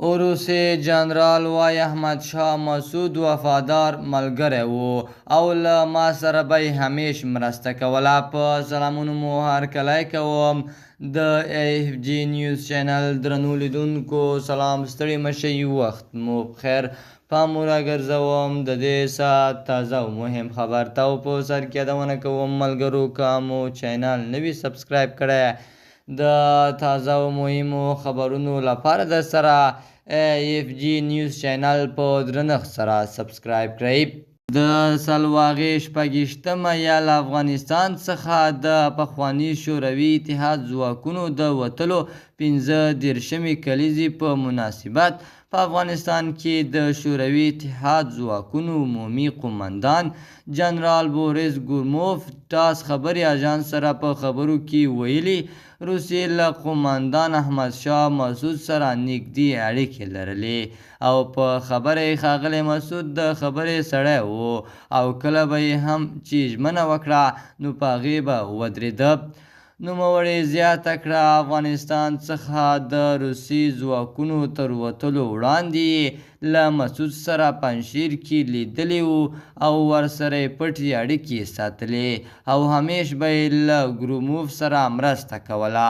روسي جنرال وایي احمدشاه مسعود وفادار ملګری و او له ما سره به یې همیش مرسته کوله. په سلامونو مو هرکلی کوم د اف جی نیوز چینل درنو لیدونکو. سلام، ستړي مه شئ، وخت مو بخیر. پام مو راګرځوم د دې ساعت تازه او مهم خبرتاو په سر کې یادونه کوم ملګرو که مو چینل نوي سبسکرایب کړی د تازه او مهمو خبرونو لپاره در سره اف جی نیوز چینل په درنښت سره سبسکرایب کړئ. د سلواغې شپږیشتمه یا له افغانستان څخه د پخواني شوروي اتحاد ځواکونو د وتلو 15 کلیزې په مناسبت په افغانستان کې د شوروي اتحاد ځواکونو عمومي قومندان جنرال بوریس ګورموف تاس خبري اژانس سره په خبرو کې ویلي روسیې له قومندان احمدشاه مسعود سره نږدې اړیکې لرلې او په خبره یې ښاغلی مسعود د خبرې سړی و او کله به یې هم چې ژمنه وکړه نو په هغې به ودرېده. نوموړي زیاته کړه افغانستان څخه د روسي ځواکونو تر وتلو وړاندې له مسعود سره پنجشیر کې لیدلی و او ورسره یې پټې اړیکې ساتلې او همیش به یې له ګروموف سره مرسته کوله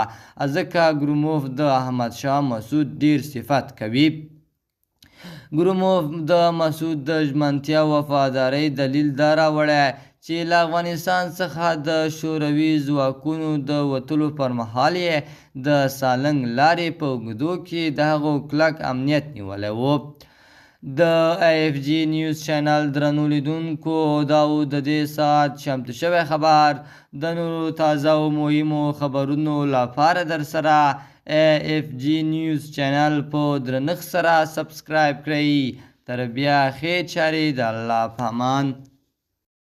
ځکه ګروموف د احمدشاه مسعود ډیر صفت کوي. ګروموف د مسعود د ژمنتیا او وفادارۍ دلیل دا راوړی چې له افغانستان څخه د شوروي ځواکونو د وتلو پر مهال یې د سالنګ لارې په اوږدو کې د هغو کلک امنیت نیولی و. د اف جی نیوز چینل درنو لیدونکو دا و د دې ساعت چمتو شوی خبر. د نورو تازه او مهمو خبرونو لپاره در سره اف جی نیوز چینل په درنښت سره سبسکرایب کړئ. تر بیا ښې چارې د الله په امان.